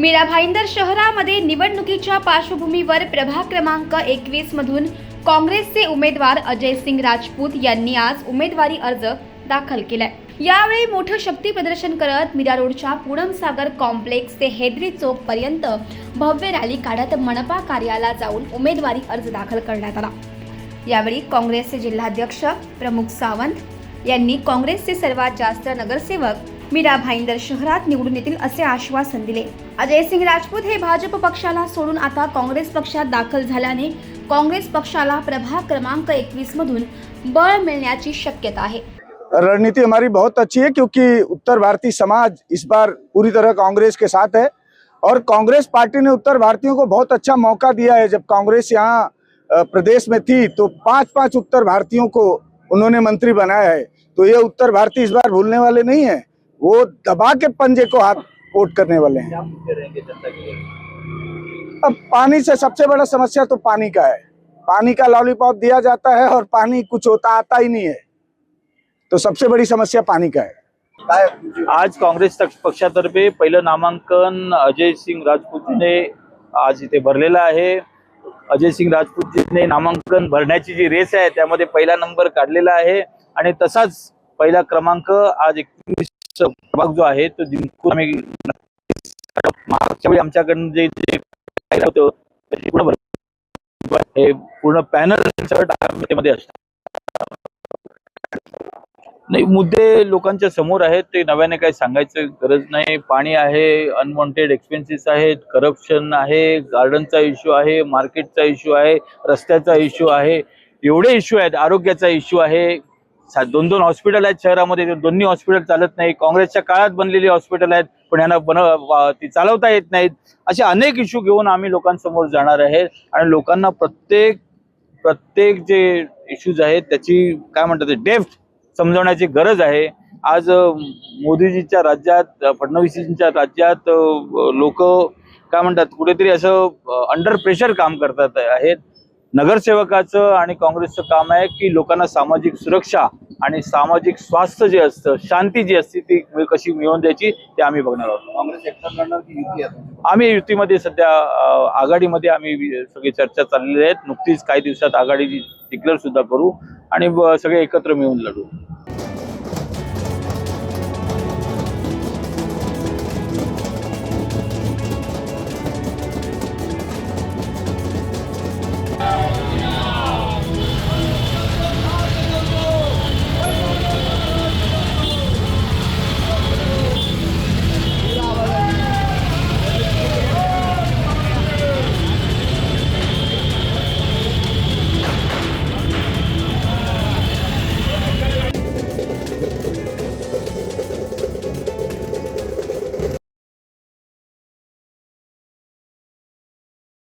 मीरा भाईंदर शहरामध्ये निवडणुकीच्या पार्श्वभूमीवर प्रभाग क्रमांक 21 मधून काँग्रेसचे उमेदवार अजय सिंग राजपूत यांनी आज उमेदवारी अर्ज दाखल केलाय। यावेळी मोठं शक्ती प्रदर्शन करत मीरा रोडच्या पूनम सागर कॉम्प्लेक्स ते हेद्री चौक पर्यंत भव्य रॅली काढत मनपा कार्यालयाला जाऊन उमेदवारी अर्ज दाखल करण्यात आला। यावेळी काँग्रेसचे जिल्हाध्यक्ष प्रमुख सावंत यांनी काँग्रेसचे सर्वात जास्त नगरसेवक मीरा भाईंदर शहरात निवडून येतील असे आश्वासन दिले। अजय सिंग राजपूत हे भाजप पक्षाला सोडून आता काँग्रेस पक्षात दाखल झाल्याने काँग्रेस पक्षाला प्रभाग क्रमांक 21 मधून बळ मिळण्याची शक्यता आहे। रणनीति हमारी बहुत अच्छी है क्योंकि उत्तर भारतीय समाज इस बार पूरी तरह कांग्रेस के साथ है और कांग्रेस पार्टी ने उत्तर भारतीयों को बहुत अच्छा मौका दिया है। जब कांग्रेस यहाँ प्रदेश में थी तो 5-5 उत्तर भारतीयों को उन्होंने मंत्री बनाया है। तो ये उत्तर भारतीय इस बार भूलने वाले नहीं है, वो दबा के पंजे को हाथ वोट करने वाले हैं। अब पानी से सबसे बड़ा समस्या तो पानी का है। पानी का लॉलीपॉप दिया जाता है और पानी कुछ आता ही नहीं है, तो सबसे बड़ी समस्या पानी का है। आज काँग्रेस पक्षातर्फे पहिलं नामांकन अजय सिंग राजपूतने आज इथे भरलेला आहे। अजय सिंग राजपूतने नामांकन भरण्याची जी रेस आहे त्यामध्ये पहिला नंबर काढलेला आहे आणि तसाच पहिला क्रमांक आज 21 प्रभाग जो आहे तो जिंकून आम्ही मागच्या वेळी आमच्याकडून जे पाहिलं होतं हे पूर्ण पॅनल मध्ये असतं। नाही, मुद्दे लोकांच्या समोर आहेत, ते नव्याने काही सांगायचं गरज नाही। पाणी आहे, अनवॉन्टेड एक्सपेन्सेस आहेत, करप्शन आहे, गार्डनचा इश्यू आहे, मार्केटचा इश्यू आहे, रस्त्याचा इश्यू आहे, एवढे इश्यू आहेत, आरोग्याचा इश्यू आहे। 2-2 हॉस्पिटल आहेत शहरामध्ये, दोन्ही हॉस्पिटल चालत नाही। काँग्रेसच्या काळात बनलेली हॉस्पिटल आहेत पण यांना ती चालवता येत नाहीत। असे अनेक इश्यू घेऊन आम्ही लोकांसमोर जाणार आहे आणि लोकांना प्रत्येक जे इश्यूज आहेत त्याची काय म्हणतात डेप्थ समजवण्याची गरज आहे। आज मोदीजींच्या राज्यात, फडणवीसजींच्या राज्यात लोक काय म्हणतात कुठेतरी असं अंडर प्रेशर काम करतात आहेत। नगरसेवकाचं आणि काँग्रेसचं काम आहे की लोकांना सामाजिक सुरक्षा आणि सामाजिक स्वास्थ्य जे असतं, शांती जी असते ती कशी मिळवून द्यायची ते आम्ही बघणार आहोत। काँग्रेस एकटा लढणार की युती आहे? आम्ही युतीमध्ये सध्या आघाडीमध्ये आम्ही सगळी चर्चा चाललेली आहेत। नुकतीच काही दिवसात आघाडी डिक्लेअर सुद्धा करू आणि सगळे एकत्र मिळून लढू।